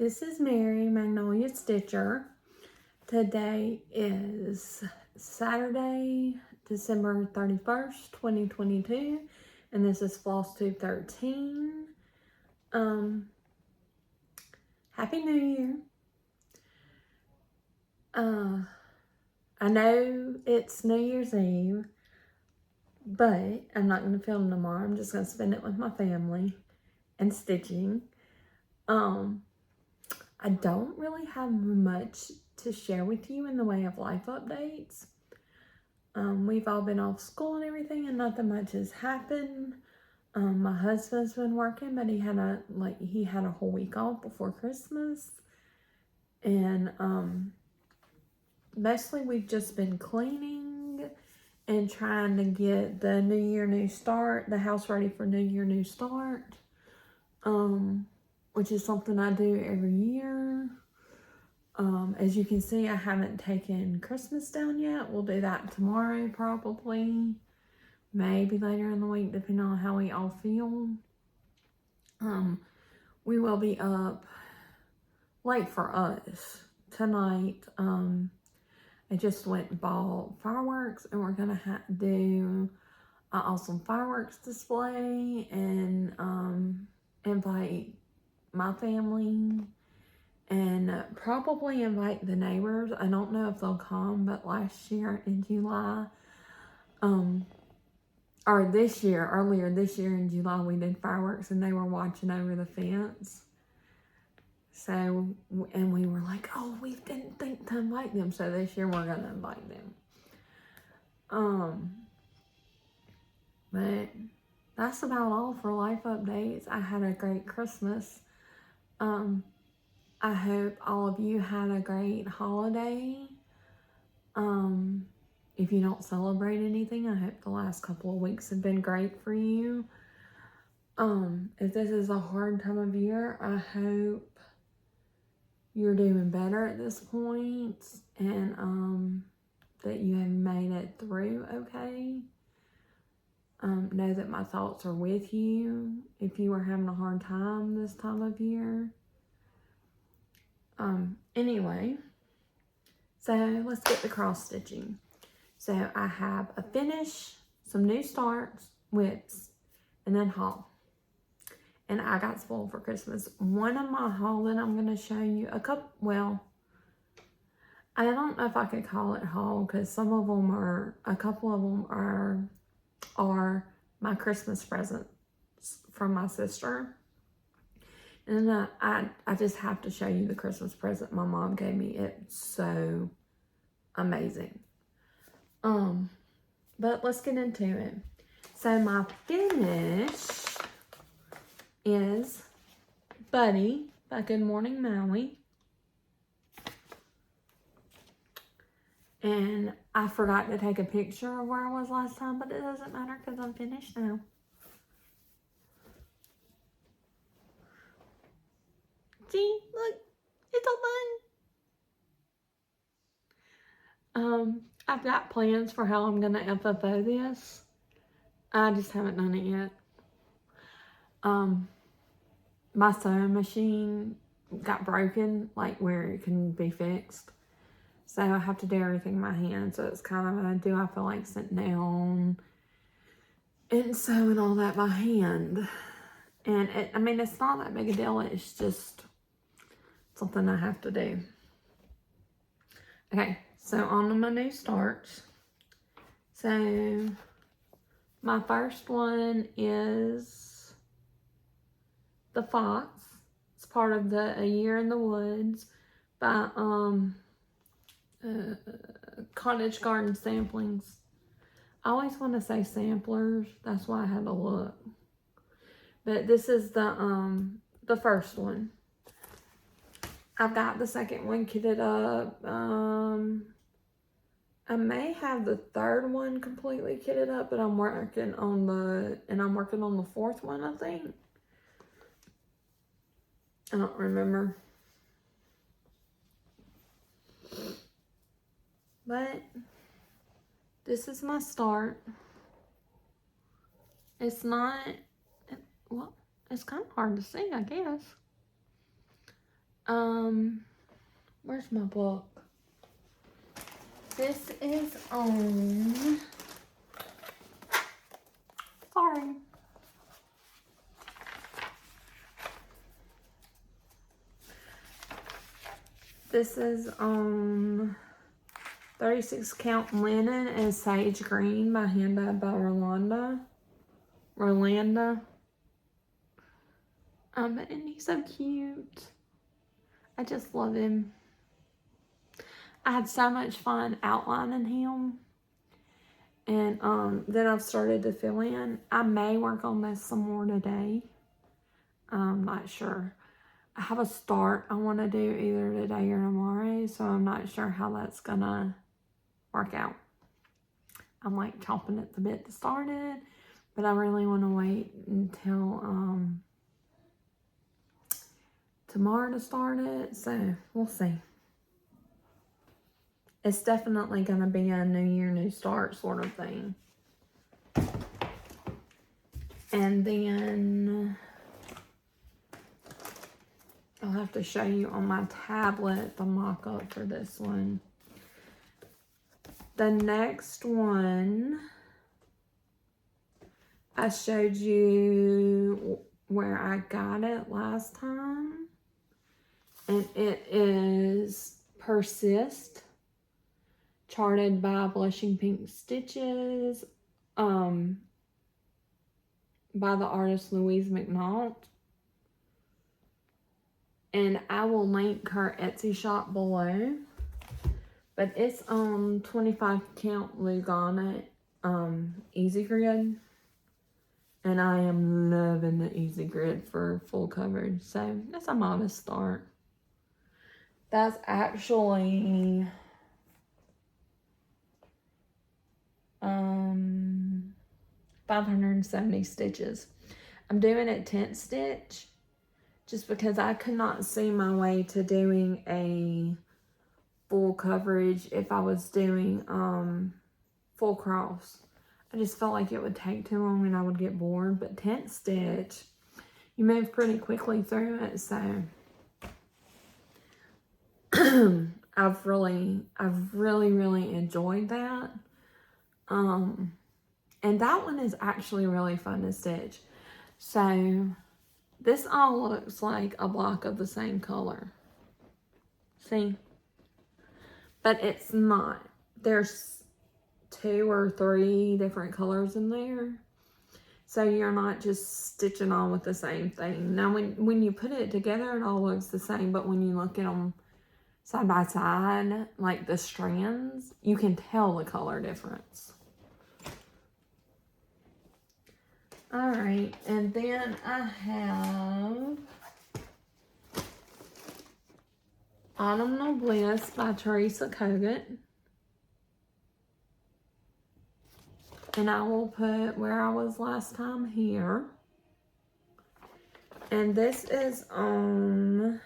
This is Mary Magnolia Stitcher. Today is Saturday, December 31st, 2022, and this is Flosstube 13. Happy New Year. I know it's New Year's Eve, but I'm not going to film tomorrow. I'm just going to spend it with my family and stitching. I don't really have much to share with you in the way of life updates. We've all been off school and everything, and nothing much has happened. My husband's been working, but he had a whole week off before Christmas, and mostly we've just been cleaning and trying to get the New Year, New Start, the house ready for New Year, New Start. Which is something I do every year. As you can see, I haven't taken Christmas down yet. We'll do that tomorrow probably. Maybe later in the week, depending on how we all feel. We will be up late for us tonight. I just went and bought fireworks, and we're going to do an awesome fireworks display and invite my family and probably invite the neighbors. I don't know if they'll come, but last year in July, or this year, earlier this year in July, we did fireworks and they were watching over the fence. So, and we were like, oh, we didn't think to invite them. So this year we're going to invite them. But that's about all for life updates. I had a great Christmas. I hope all of you had a great holiday. If you don't celebrate anything, I hope the last couple of weeks have been great for you. If this is a hard time of year, I hope you're doing better at this point and that you have made it through okay. Know that my thoughts are with you if you are having a hard time this time of year. Anyway, so let's get the cross stitching. So I have a finish, some new starts, whips, and then haul. And I got spoiled for Christmas. One of my haul that I'm going to show you, I don't know if I could call it haul because a couple of them are my Christmas presents from my sister. And I just have to show you the Christmas present my mom gave me. It's so amazing. But let's get into it. So my finish is Buddy by Good Morning Maui. And I forgot to take a picture of where I was last time, but it doesn't matter because I'm finished now. See, look, it's all done. I've got plans for how I'm going to FFO this. I just haven't done it yet. My sewing machine got broken, like where it can be fixed. So I have to do everything by hand. So it's kind of do I feel like sitting down and sewing all that by hand. And it's not that big a deal. It's just something I have to do. Okay, so on to my new starts. So my first one is The Fox. It's part of the A Year in the Woods by Cottage Garden Samplings. I always want to say samplers. That's why I had to look. But this is the first one. I've got the second one kitted up. I may have the third one completely kitted up, but I'm working on the fourth one, I think. I don't remember. But this is my start. It's not, well, it's kind of hard to see, I guess. Where's my book? This is on, sorry. This is on 36 Count Linen and Sage Green by Handmade by Rolanda. And he's so cute. I just love him. I had so much fun outlining him. And then I've started to fill in. I may work on this some more today. I'm not sure. I have a start I want to do either today or tomorrow, so I'm not sure how that's gonna work out. I'm like chomping at the bit to start it, but I really want to wait until tomorrow to start it, so we'll see. It's definitely gonna be a new year, new start sort of thing. And then I'll have to show you on my tablet the mock-up for this one. The next one, I showed you where I got it last time. And it is Persist, charted by Blushing Pink Stitches, by the artist Louise McNaught. And I will link her Etsy shop below. But it's on 25 Count Lugana Easy Grid. And I am loving the Easy Grid for full coverage. So that's a modest start. That's actually 570 stitches. I'm doing it 10th stitch just because I could not see my way to doing a full coverage if I was doing full cross. I just felt like it would take too long and I would get bored. But 10th stitch, you move pretty quickly through it, so I've really enjoyed that. And that one is actually really fun to stitch. So this all looks like a block of the same color. See? But it's not. There's 2 or 3 different colors in there. So you're not just stitching on with the same thing. Now when you put it together, it all looks the same. But when you look at them side by side, like the strands, you can tell the color difference. Alright, and then I have Autumnal Bliss by Teresa Kogut. And I will put where I was last time here. And this is on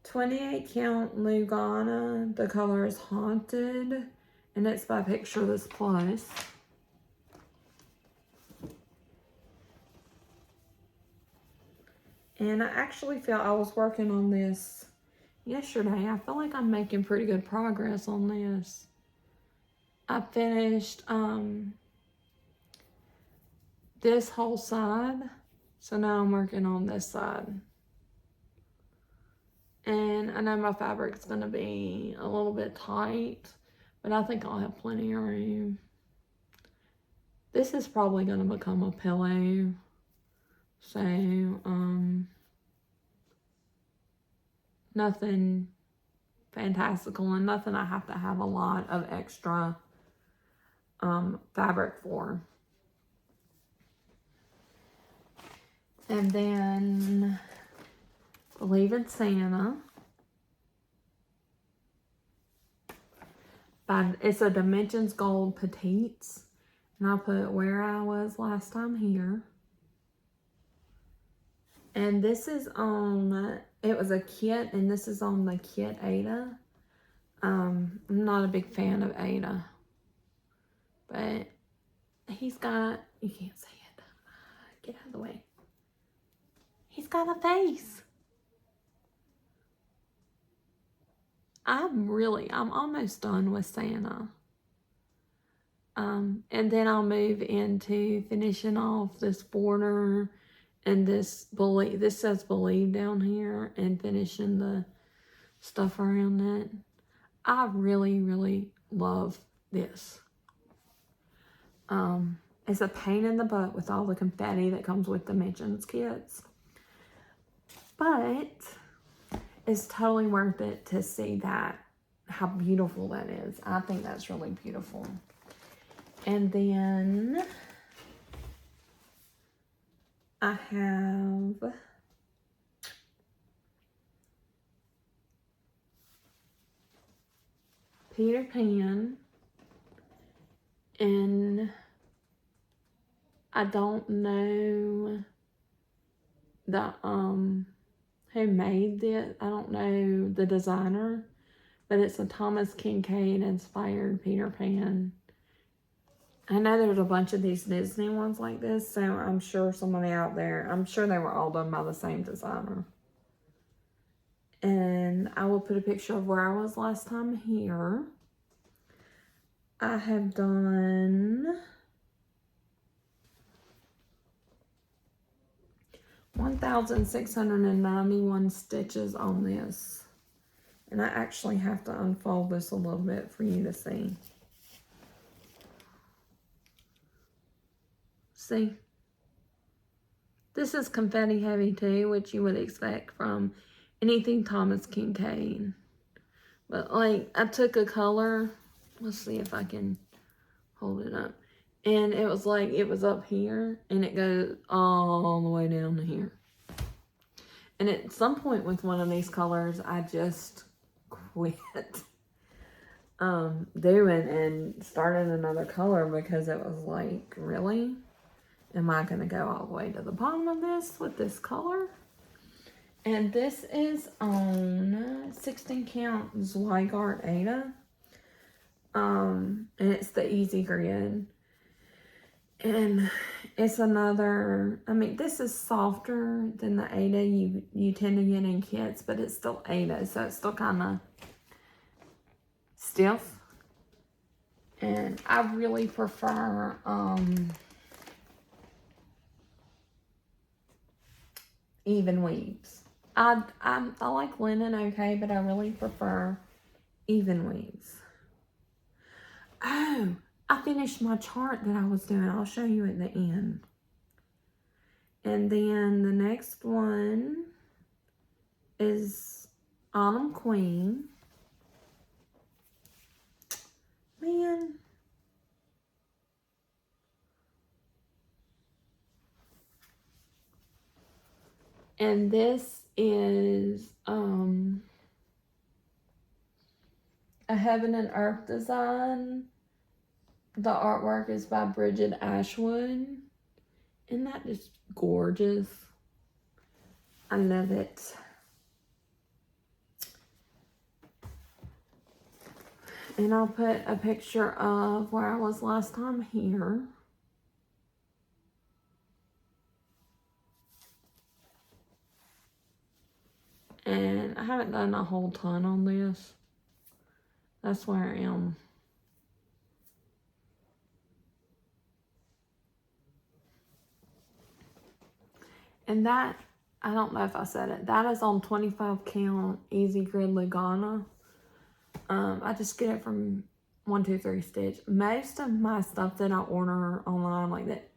28 Count Lugana. The color is Haunted. And it's by Picture This Plus. And I actually feel I was working on this yesterday. I feel like I'm making pretty good progress on this. I finished this whole side. So now I'm working on this side. And I know my fabric's going to be a little bit tight, but I think I'll have plenty of room. This is probably going to become a pillow. So, nothing fantastical and nothing I have to have a lot of extra fabric for. And then Believe in Santa. It's a Dimensions Gold Petites. And I'll put where I was last time here. And this is on, it was a kit, and this is on the kit Ada. I'm not a big fan of Ada. But he's got, you can't see it. Get out of the way. He's got a face. I'm almost done with Santa. And then I'll move into finishing off this border and this says believe down here, and finishing the stuff around it. I really, really love this. It's a pain in the butt with all the confetti that comes with the Dimensions kits. But it's totally worth it to see that, how beautiful that is. I think that's really beautiful. And then I have Peter Pan, and I don't know the who made this. I don't know the designer, but it's a Thomas Kincaid inspired Peter Pan. I know there's a bunch of these Disney ones like this, so I'm sure somebody out there, I'm sure they were all done by the same designer. And I will put a picture of where I was last time here. I have done 1,691 stitches on this. And I actually have to unfold this a little bit for you to see. See? This is confetti heavy too, which you would expect from anything Thomas Kincaid. But like, I took a color, let's see if I can hold it up. And it was like, it was up here, and it goes all the way down to here. And at some point with one of these colors, I just quit doing and started another color, because it was like, really? Am I going to go all the way to the bottom of this with this color? And this is on 16 count Zweigart Ada. And it's the Easy Grid. And it's another, I mean, this is softer than the Ada you tend to get in kits, but it's still Ada, so it's still kind of stiff. And I really prefer even weaves. I like linen, okay, but I really prefer even weaves. Oh, I finished my chart that I was doing. I'll show you at the end. And then the next one is Autumn Queen. Man. And this is a Heaven and Earth design. The artwork is by Bridget Ashwood. Isn't that just gorgeous? I love it. And I'll put a picture of where I was last time here. And I haven't done a whole ton on this. That's where I am. And that, I don't know if I said it, that is on 25 count Easy Grid Lugana. I just get it from 123 Stitch. Most of my stuff that I order online, like that,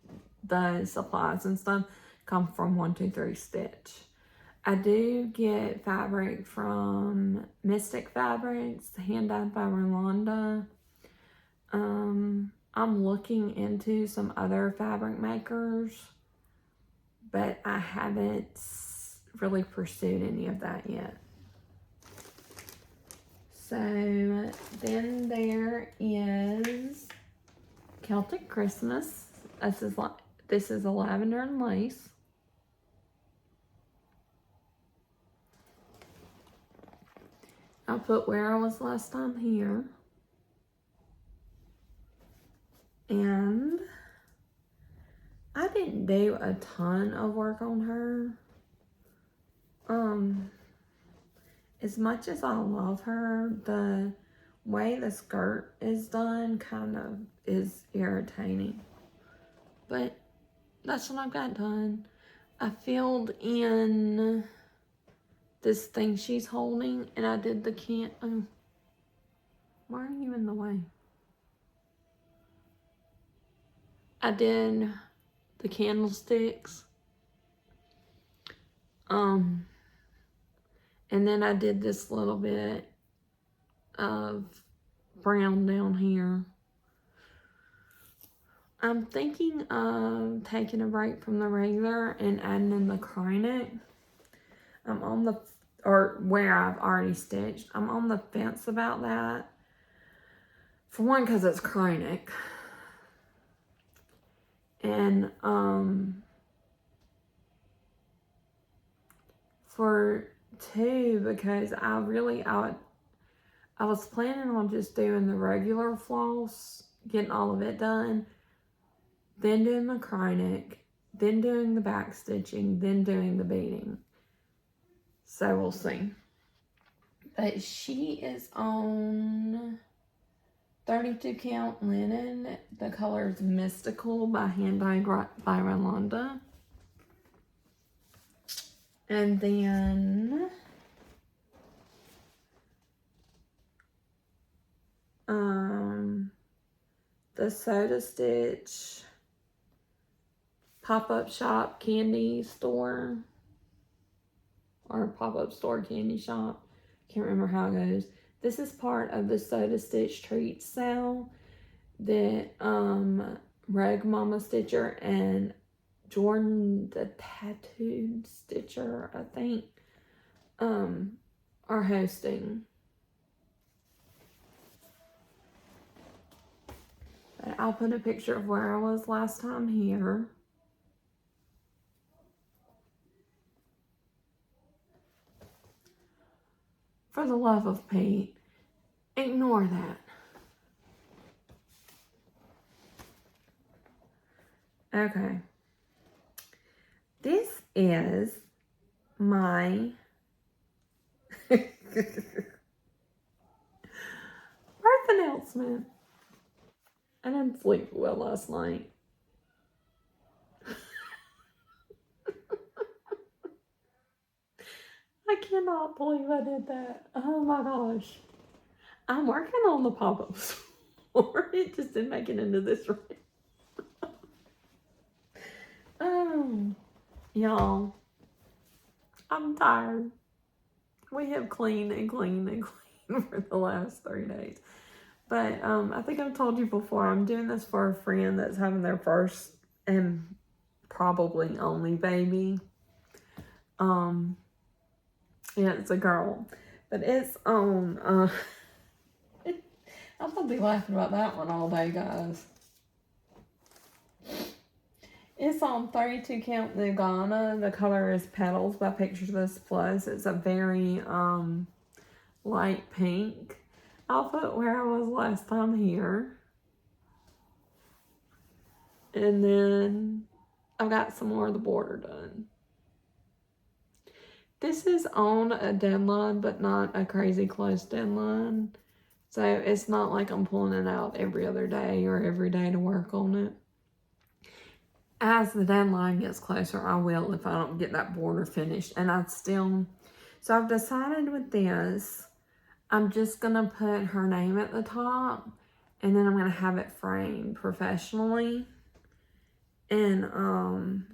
the supplies and stuff, come from 123 Stitch. I do get fabric from Mystic Fabrics, hand dyed by Rolanda. I'm looking into some other fabric makers, but I haven't really pursued any of that yet. So then there is Celtic Christmas. This is a lavender and lace. I'll put where I was last time here. And I didn't do a ton of work on her. as much as I love her, the way the skirt is done kind of is irritating. But that's what I've got done. I filled in this thing she's holding, and I did the oh, why are you in the way? I did the candlesticks. And then I did this little bit of brown down here. I'm thinking of taking a break from the regular and adding in the crow neck. I'm on the, or where I've already stitched. I'm on the fence about that. For one, because it's crow neck. And for two, because I was planning on just doing the regular floss, getting all of it done, then doing the crow neck, then doing the back stitching, then doing the beading. So we'll see. But she is on 32 count linen. The color is Mystical by Hand-Dyed by Rolanda. And then the Soda Stitch pop-up shop candy store, or pop-up store candy shop. Can't remember how it goes. This is part of the Soda Stitch treat sale that Rogue Mama Stitcher and Jordan the Tattooed Stitcher, I think, are hosting. But I'll put a picture of where I was last time here. For the love of Pete, ignore that. Okay. This is my birth announcement. I didn't sleep well last night. I cannot believe I did that. Oh my gosh. I'm working on the pop-up store. It just didn't make it into this room. Y'all, I'm tired. We have cleaned and cleaned and cleaned for the last 3 days. But I think I've told you before, I'm doing this for a friend that's having their first and probably only baby. Yeah, it's a girl. But it's on, I'm going to be laughing about that one all day, guys. It's on 32 count Nugana. The color is Petals by Pictures This Plus. It's a very light pink. I'll put where I was last time here. And then I've got some more of the border done. This is on a deadline, but not a crazy close deadline. So it's not like I'm pulling it out every other day or every day to work on it. As the deadline gets closer, I will if I don't get that border finished. And so I've decided with this, I'm just going to put her name at the top, and then I'm going to have it framed professionally. And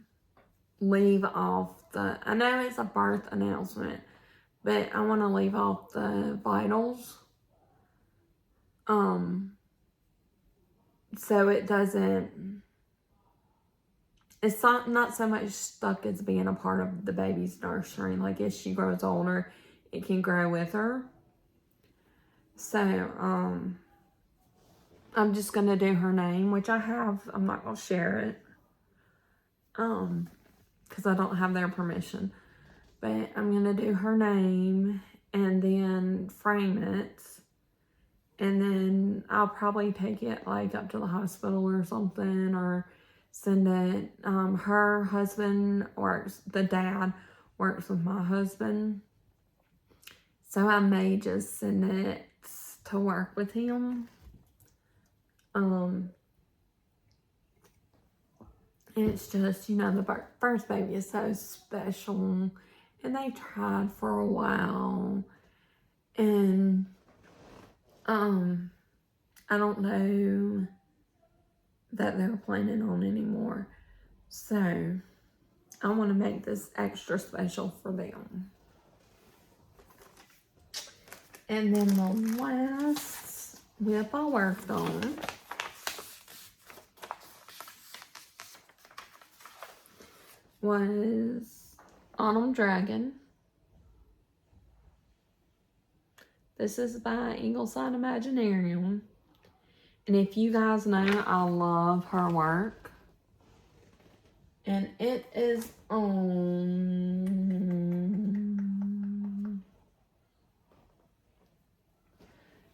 leave off I know it's a birth announcement, but I want to leave off the vitals. So it doesn't, it's not so much stuck as being a part of the baby's nursery. Like as she grows older, it can grow with her. So, I'm just going to do her name, which I'm not going to share it. Because I don't have their permission. But I'm going to do her name and then frame it. And then I'll probably take it like up to the hospital or something, or send it. Her husband the dad works with my husband. So I may just send it to work with him. It's just, you know, the first baby is so special. And they tried for a while. And, I don't know that they're planning on anymore. So, I want to make this extra special for them. And then the last whip I worked on was Autumn Dragon. This is by Ingleside Imaginarium. And if you guys know, I love her work. And it is on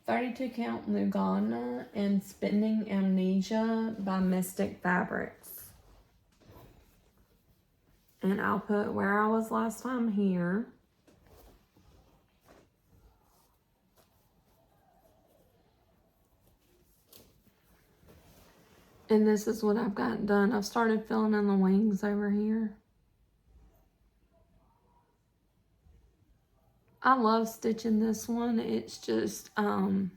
32 Count Lugana and Spinning Amnesia by Mystic Fabrics. And I'll put where I was last time here. And this is what I've got done. I've started filling in the wings over here. I love stitching this one. It's just, you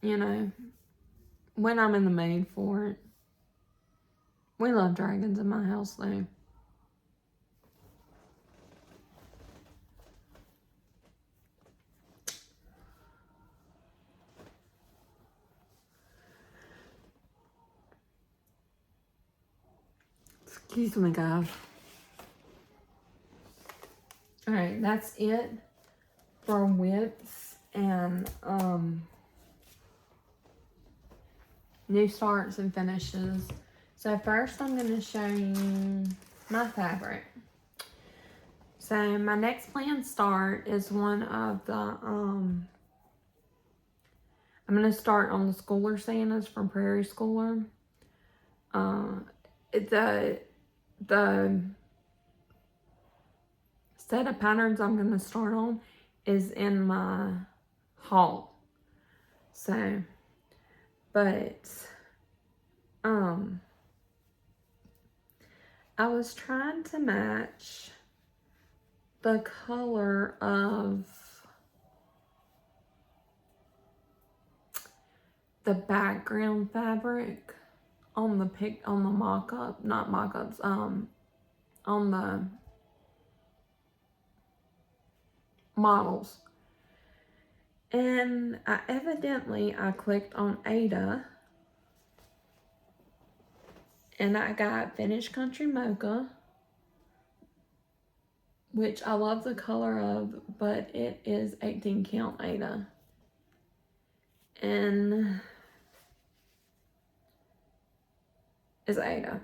know, when I'm in the mood for it. We love dragons in my house though. Excuse me, guys. Alright, that's it for whips and new starts and finishes. So first I'm going to show you my fabric. So my next planned start is one of the I'm going to start on the Schooler Santas from Prairie Schooler. The set of patterns I'm going to start on is in my haul. So, but, I was trying to match the color of the background fabric on the mock-up, not mock-ups, on the models. And I clicked on Ada and I got Finished Country Mocha, which I love the color of, but it is 18 count Ada. And is Ada.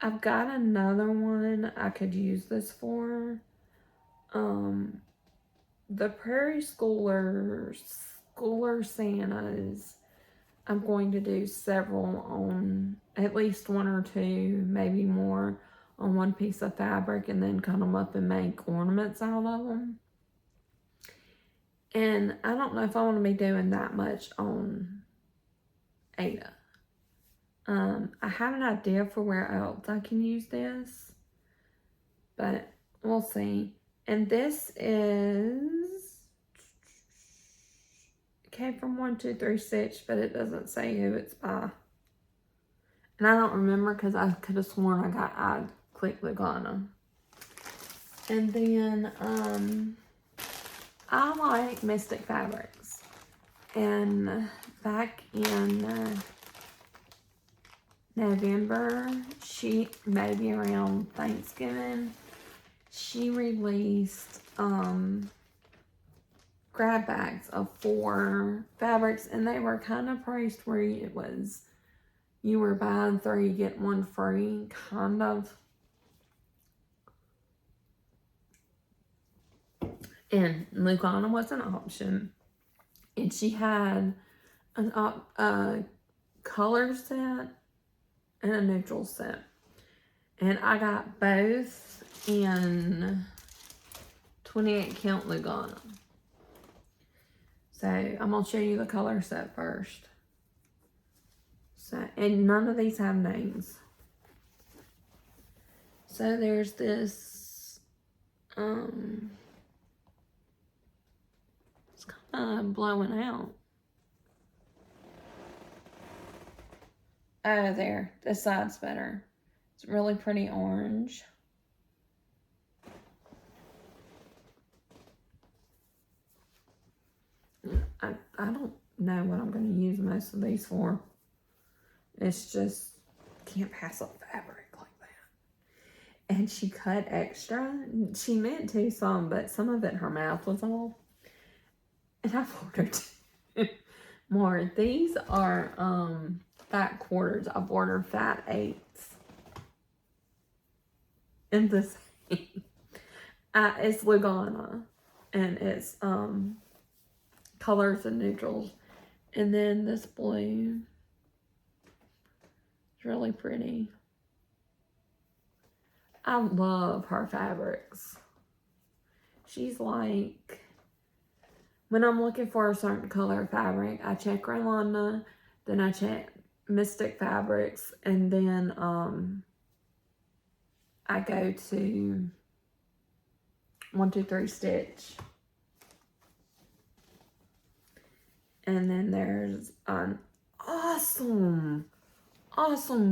I've got another one I could use this for. The Prairie Schooler Santas, I'm going to do several on, at least one or two, maybe more, on one piece of fabric and then cut them up and make ornaments out of them. And I don't know if I want to be doing that much on Ada. I have an idea for where else I can use this, but we'll see. And this came from 1-2-3 Stitch, but it doesn't say who it's by. And I don't remember because I could have sworn I clicked Lugana. And then I like Mystic Fabrics. And back in November, maybe around Thanksgiving, she released grab bags of 4 fabrics, and they were kind of priced where it was, you were buying 3, get 1 free, kind of. And Lugana was an option. And she had a color set and a neutral set. And I got both in 28 count Lugana. So I'm going to show you the color set first. So, and none of these have names. So there's this, it's kind of blowing out. Oh, there, this side's better. It's really pretty orange. I don't know what I'm going to use most of these for. It's just, can't pass up fabric like that. And she cut extra. She meant to some, but some of it her mouth was off. And I've ordered more. These are fat quarters. I've ordered fat eighths. And this it's Lugana. And it's colors and neutrals. And then this blue. It's really pretty. I love her fabrics. She's like, when I'm looking for a certain color fabric, I check Rolanda, then I check Mystic Fabrics, and then I go to 123 Stitch. And then there's an awesome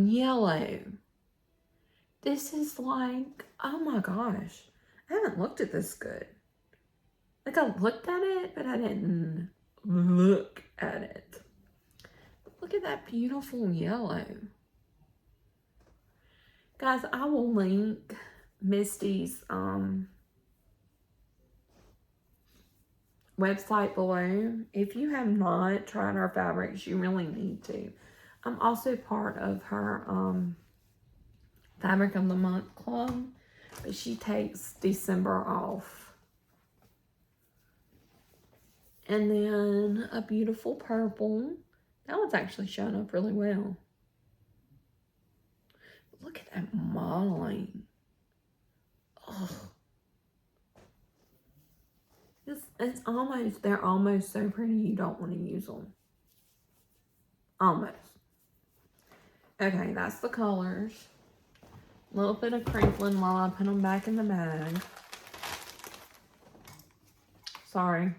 yellow. This is like, oh my gosh. I haven't looked at this good. Like, I looked at it, but I didn't look at it. But look at that beautiful yellow. Guys, I will link Misty's website below. If you have not tried her fabrics, you really need to. I'm also part of her Fabric of the Month club, but she takes December off. And then a beautiful purple. That one's actually showing up really well. Look at that modeling. Oh. It's almost, they're almost so pretty you don't want to use them. Almost. Okay, that's the colors. A little bit of crinkling while I put them back in the bag. Sorry.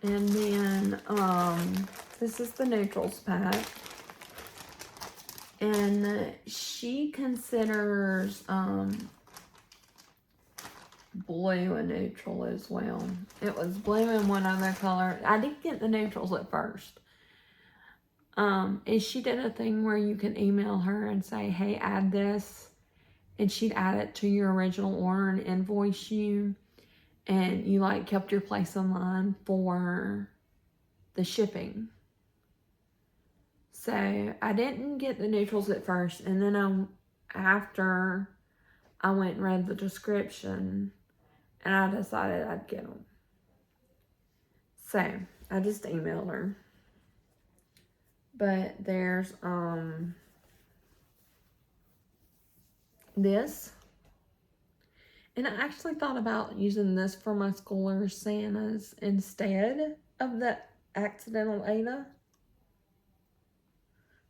And then, this is the neutrals pack. And she considers, blue a neutral as well. It was blue and one other color. I didn't get the neutrals at first. And she did a thing where you can email her and say, hey, add this. And she'd add it to your original order and invoice you. And you like kept your place in line for the shipping. So I didn't get the neutrals at first. And then after I went and read the description, and I decided I'd get them. So I just emailed her. But there's this. And I actually thought about using this for my Schooler Santas instead of the Accidental Ada.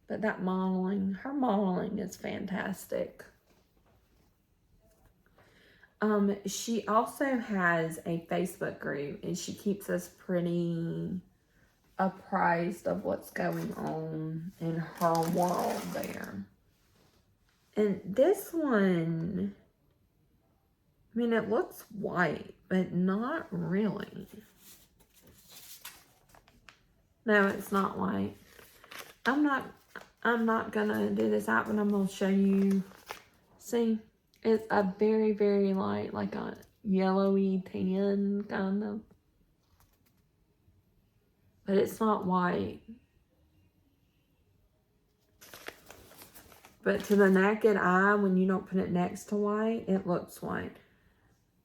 But that modeling, her modeling is fantastic. She also has a Facebook group, and she keeps us pretty apprised of what's going on in her world there. And this one, I mean, it looks white, but not really. No, it's not white. I'm not gonna do this out, but I'm gonna show you. See, it's a very, very light, like a yellowy tan kind of. But it's not white. But to the naked eye, when you don't put it next to white, it looks white.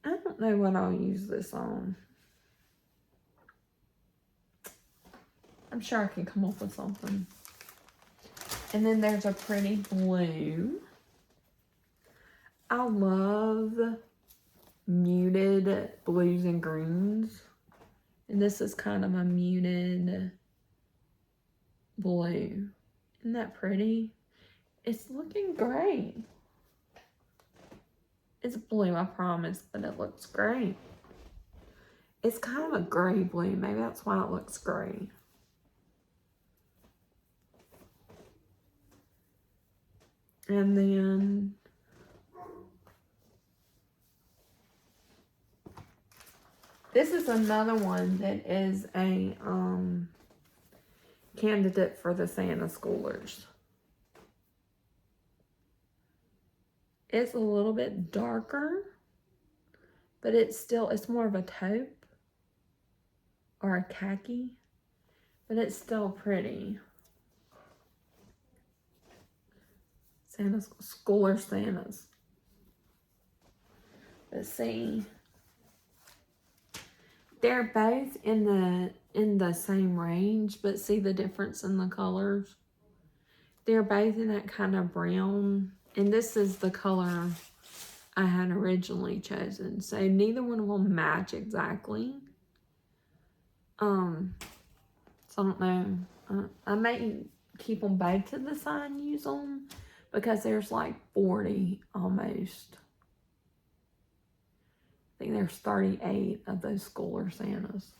I don't know what I'll use this on. I'm sure I can come up with something. And then there's a pretty blue. I love muted blues and greens. And this is kind of a muted blue. Isn't that pretty? It's looking great. It's blue, I promise, but it looks great. It's kind of a gray blue. Maybe that's why it looks gray. And then this is another one that is a candidate for the Santa Schoolers. It's a little bit darker, but it's more of a taupe or a khaki, but it's still pretty. Santa's Schooler Santas. Let's see. They're both in the same range, but see the difference in the colors? They're both in that kind of brown, and this is the color I had originally chosen. So neither one of them match exactly. So I don't know. I may keep them both to the side and use them, because there's like 40 almost. I think there's 38 of those Schooler Santas.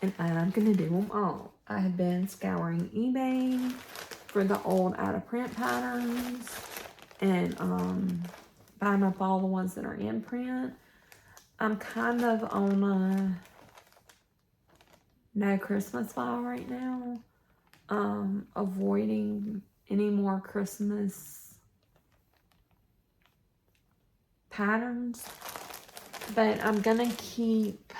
And I'm going to do them all. I have been scouring eBay for the old out-of-print patterns. And buying up all the ones that are in print. I'm kind of on a no Christmas vibe right now. Avoiding any more Christmas patterns, but I'm gonna keep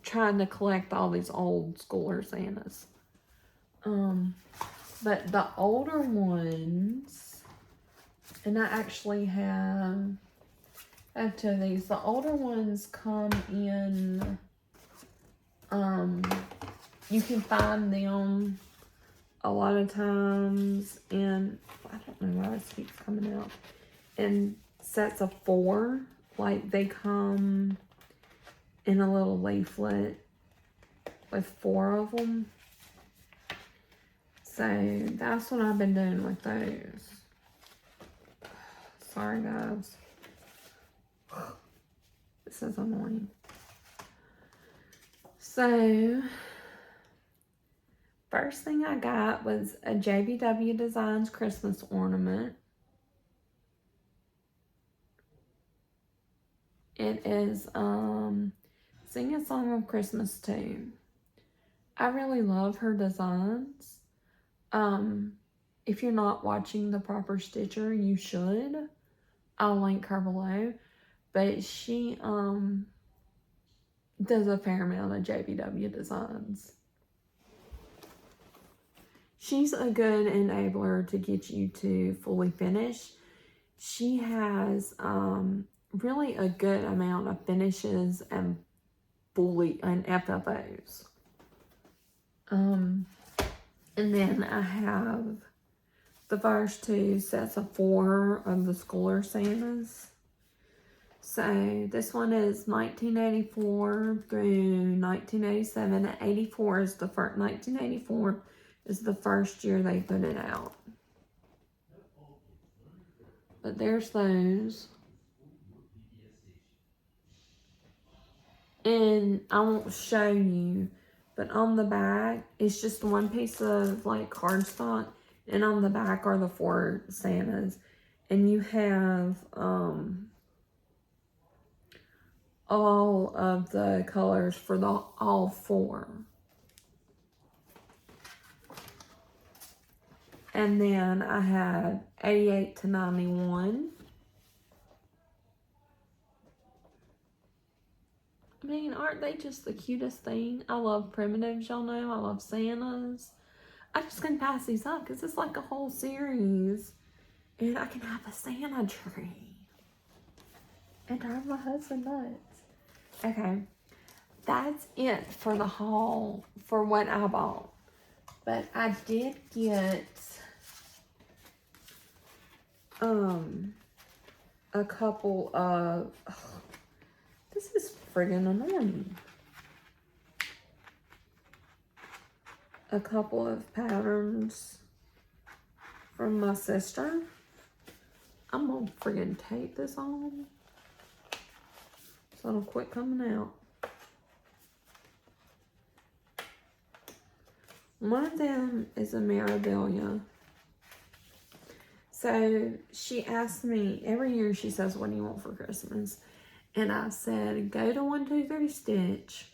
trying to collect all these old Schooler Santas. But the older ones, and I actually have two of these. The older ones come in, you can find them a lot of times in, I don't know why this keeps coming out, in sets of 4. Like, they come in a little leaflet with 4 of them. So that's what I've been doing with those. Sorry guys, this is annoying. So first thing I got was a JBW Designs Christmas ornament. It is Sing a Song of Christmas too. I really love her designs. If you're not watching the proper stitcher, you should. I'll link her below. But she does a fair amount of JBW designs. She's a good enabler to get you to fully finish. She has really a good amount of finishes and FFOs. And then I have the first 2 sets of 4 of the Schooler Santas. So this one is 1984 through 1987. 84 is the first. 1984 is the first year they put it out. But there's those. And I won't show you, but on the back, it's just one piece of like cardstock, and on the back are the 4 Santas. And you have all of the colors for all 4. And then I have 88 to 91. I mean, aren't they just the cutest thing? I love primitives, y'all know. I love Santas. I just couldn't pass these up because it's like a whole series. And I can have a Santa tree. And drive my husband nuts. Okay. That's it for the haul for what I bought. But I did get a couple of, this is friggin' annoying. A couple of patterns from my sister. I'm gonna friggin' tape this on so it'll quit coming out. One of them is a Mirabilia. So she asked me, every year she says, what do you want for Christmas? And I said, go to 123 Stitch,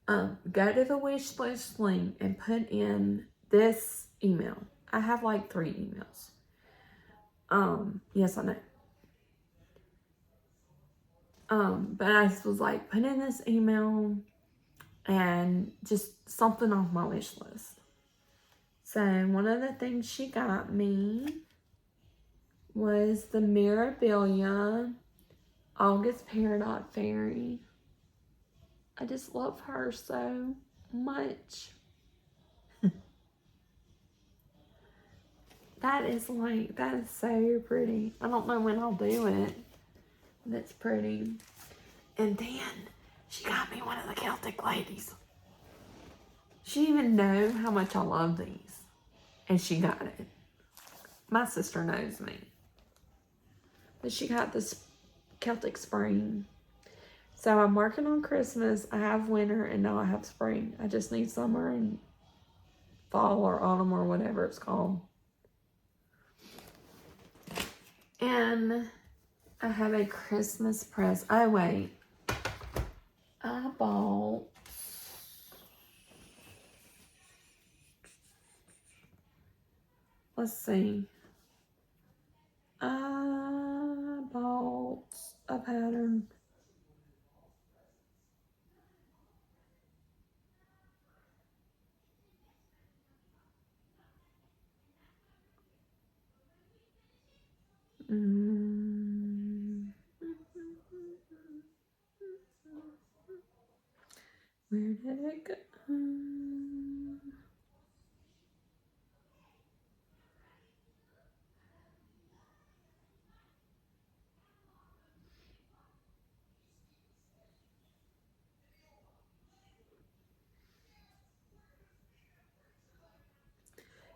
go to the wish list link and put in this email. I have like 3 emails. Yes, I know. But I was like, put in this email and just something off my wish list. So one of the things she got me was the Mirabilia August Peridot Fairy. I just love her so much. That is so pretty. I don't know when I'll do it. That's pretty. And then she got me one of the Celtic ladies. She didn't even know how much I love these. And she got it. My sister knows me. But she got this Celtic Spring. So I'm working on Christmas. I have winter and now I have spring. I just need summer and fall or autumn or whatever it's called. And I have a Christmas present. Oh, wait. I bought... Let's see. I bought a pattern. Where did it go?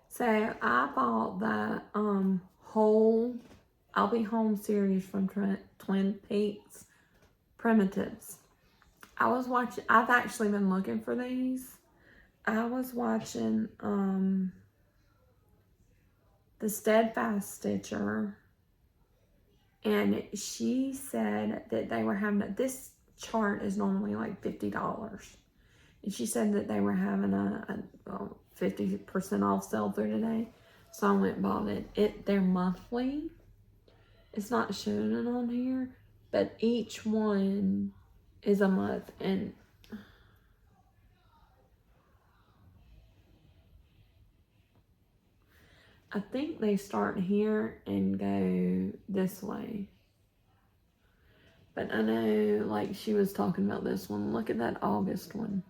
So I bought the whole I'll Be Home series from Twin Peaks Primitives. I've actually been looking for these. I was watching the Steadfast Stitcher, and she said that they were having this chart is normally like $50. And she said that they were having a 50% off sale through today. So I went and bought it. They're monthly. It's not showing it on here, but each one is a month. And I think they start here and go this way. But I know, like, she was talking about this one. Look at that August one.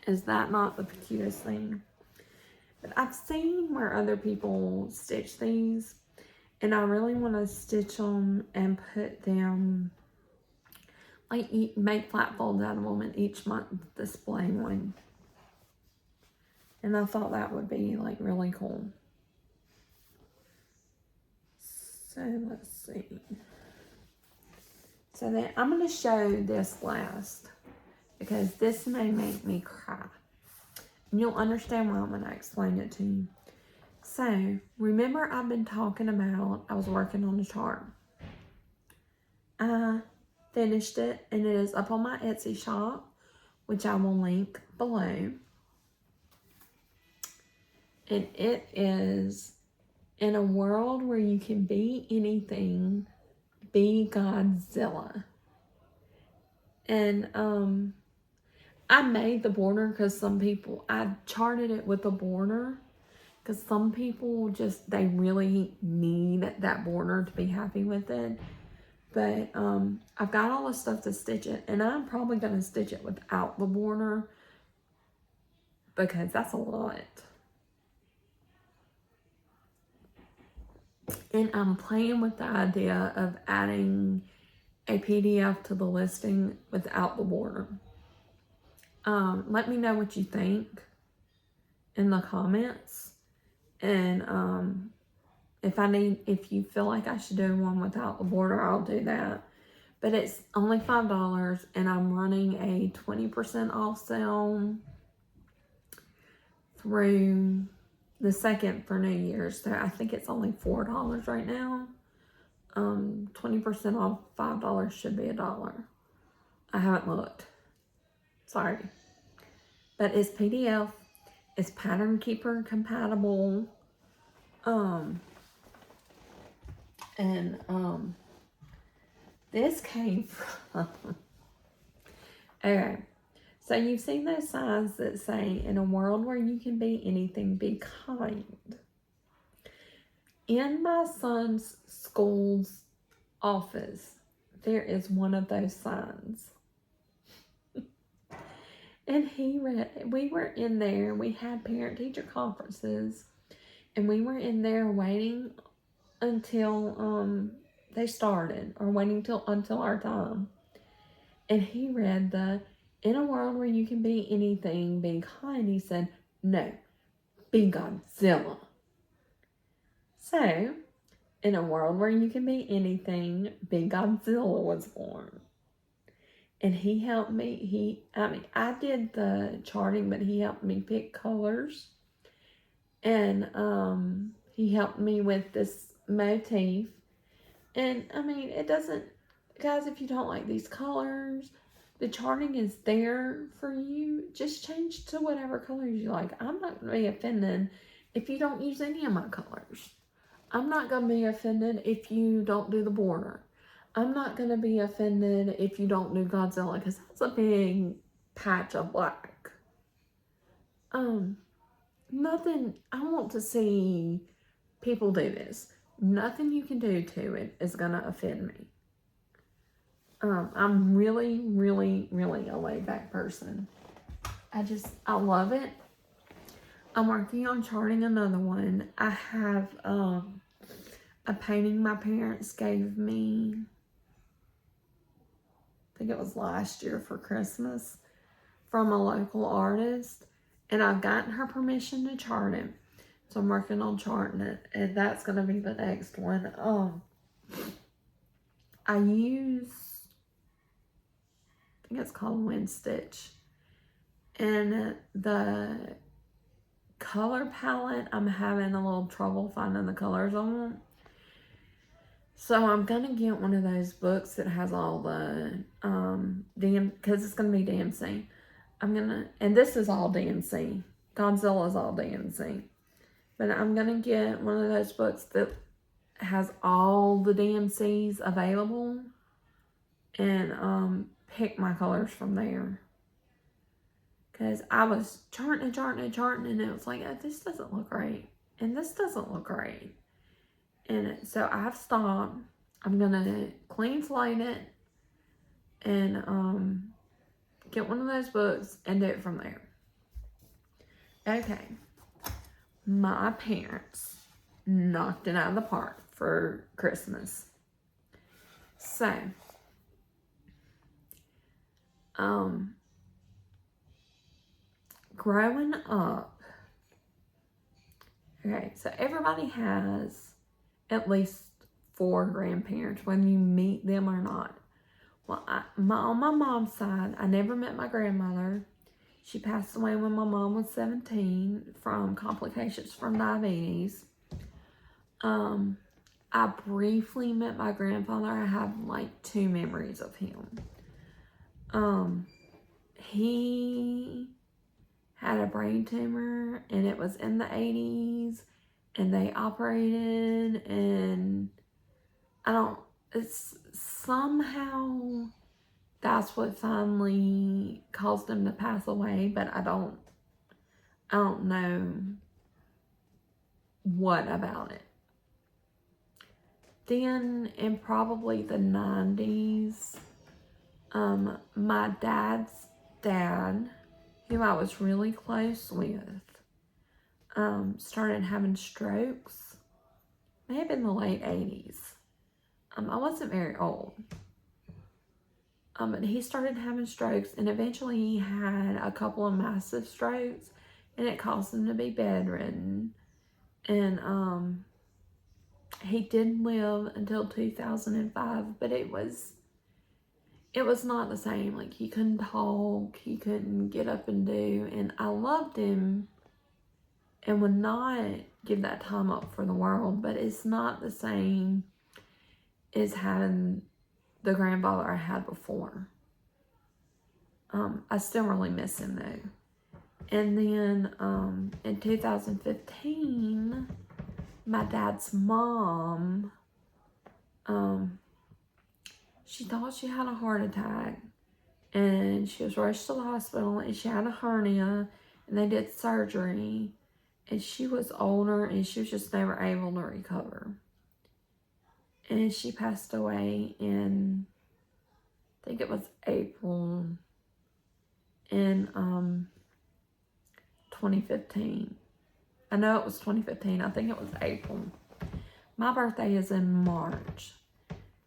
Is that not the cutest thing? But I've seen where other people stitch these. And I really want to stitch them and put them, like, make flat folds out of them and each month display one. And I thought that would be, like, really cool. So, let's see. So then I'm going to show this last because this may make me cry. And you'll understand why I'm going to explain it to you. So, remember I've been talking about, I was working on the chart. I finished it and it is up on my Etsy shop, which I will link below. And it is, in a world where you can be anything, be Godzilla. And I made the border because some people, I charted it with the border because some people just, they really need that border to be happy with it. But I've got all the stuff to stitch it, and I'm probably going to stitch it without the border because that's a lot. And I'm playing with the idea of adding a PDF to the listing without the border. Let me know what you think in the comments. And if you feel like I should do one without the border, I'll do that. But it's only $5, and I'm running a 20% off sale through the 2nd for New Year's. So I think it's only $4 right now. 20% off $5 should be $1. I haven't looked. Sorry. But it's PDF. It's Pattern Keeper compatible. This came from okay. So you've seen those signs that say, in a world where you can be anything, be kind. In my son's school's office, there is one of those signs. And he read, we were in there, we had parent-teacher conferences, and we were in there waiting until they started, or waiting until our time. And he read in a world where you can be anything, be kind. He said, no, be Godzilla. So, in a world where you can be anything, be Godzilla was born. And he helped me, I did the charting, but he helped me pick colors. And he helped me with this motif. And, it doesn't, guys, if you don't like these colors, the charting is there for you. Just change to whatever colors you like. I'm not going to be offended if you don't use any of my colors. I'm not going to be offended if you don't do the border. I'm not going to be offended if you don't do Godzilla, because that's a big patch of black. Nothing, I want to see people do this. Nothing you can do to it is going to offend me. I'm really, really, really a laid-back person. I love it. I'm working on charting another one. I have a painting my parents gave me, I think it was last year for Christmas, from a local artist. And I've gotten her permission to chart it. So I'm working on charting it. And that's going to be the next one. I use, I think it's called Wind Stitch. And the color palette, I'm having a little trouble finding the colors I want. So I'm going to get one of those books that has all the, because it's going to be DMC. And this is all DMC. Godzilla is all DMC. But I'm going to get one of those books that has all the DMCs available and pick my colors from there. Because I was charting, and it was like, oh, this doesn't look right. And this doesn't look right. And so I've stopped. I'm going to clean slate it and get one of those books and do it from there. Okay. My parents knocked it out of the park for Christmas. So, growing up, okay, so everybody has at least 4 grandparents, whether you meet them or not. Well, on my mom's side, I never met my grandmother. She passed away when my mom was 17 from complications from diabetes. I briefly met my grandfather. I have like 2 memories of him. He had a brain tumor, and it was in the 80s, and they operated, and it's somehow that's what finally caused him to pass away, but I don't know what about it. Then in probably the 90s, my dad's dad, who I was really close with, started having strokes. May have been the late 80s. I wasn't very old. But he started having strokes, and eventually he had a couple of massive strokes, and it caused him to be bedridden. And he did live until 2005, but it was not the same. Like, he couldn't talk, he couldn't get up and do, and I loved him and would not give that time up for the world, but it's not the same as having the grandfather I had before. I still really miss him though. And then in 2015, my dad's mom, she thought she had a heart attack, and she was rushed to the hospital, and she had a hernia, and they did surgery, and she was older, and she was just never able to recover. And she passed away in, I think it was April in 2015. I know it was 2015. I think it was April. My birthday is in March.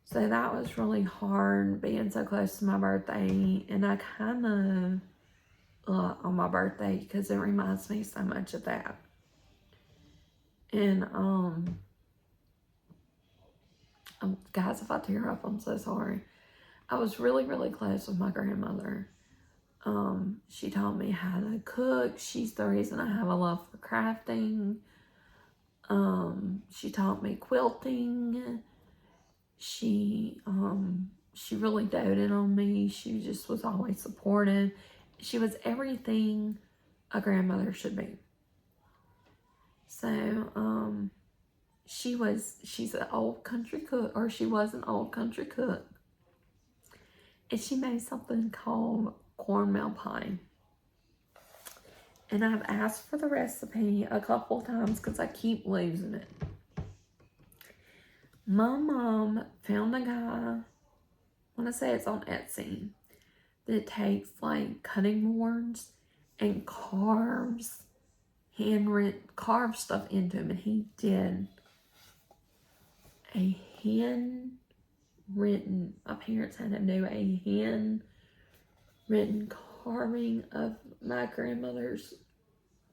So that was really hard, being so close to my birthday. And I kind of on my birthday, because it reminds me so much of that. And guys, if I tear up, I'm so sorry. I was really, really close with my grandmother. She taught me how to cook. She's the reason I have a love for crafting. She taught me quilting. She really doted on me. She just was always supportive. She was everything a grandmother should be. So, she's an old country cook, or she was an old country cook. And she made something called cornmeal pie. And I've asked for the recipe a couple of times because I keep losing it. My mom found a guy, I want to say it's on Etsy, that takes like cutting boards and carves stuff into them. And he did a handwritten, my parents had him do a handwritten carving of my grandmother's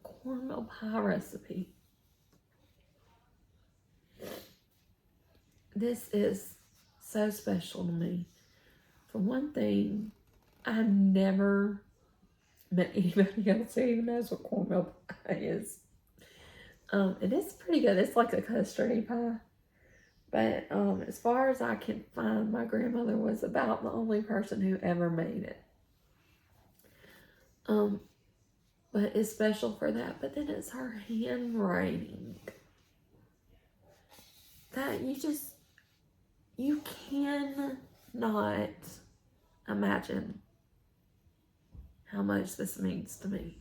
cornmeal pie recipe. This is so special to me. For one thing, I never met anybody else who even knows what cornmeal pie is. It is pretty good. It's like a custardy pie. But as far as I can find, my grandmother was about the only person who ever made it. But it's special for that. But then it's her handwriting. That you cannot imagine how much this means to me.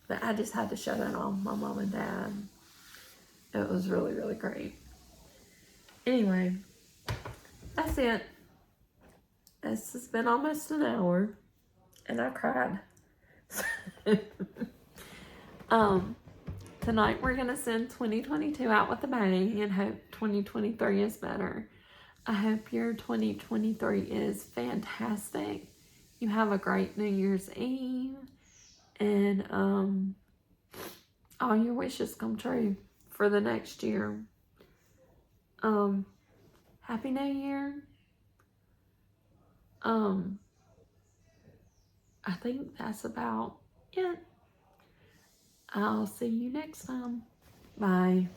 But I just had to show that on my mom and dad. It was really, really great. Anyway, that's it. This has been almost an hour, and I cried. Tonight we're gonna send 2022 out with a bang and hope 2023 is better. I hope your 2023 is fantastic. You have a great New Year's Eve, and all your wishes come true for the next year. Happy New Year. I think that's about it. I'll see you next time. Bye.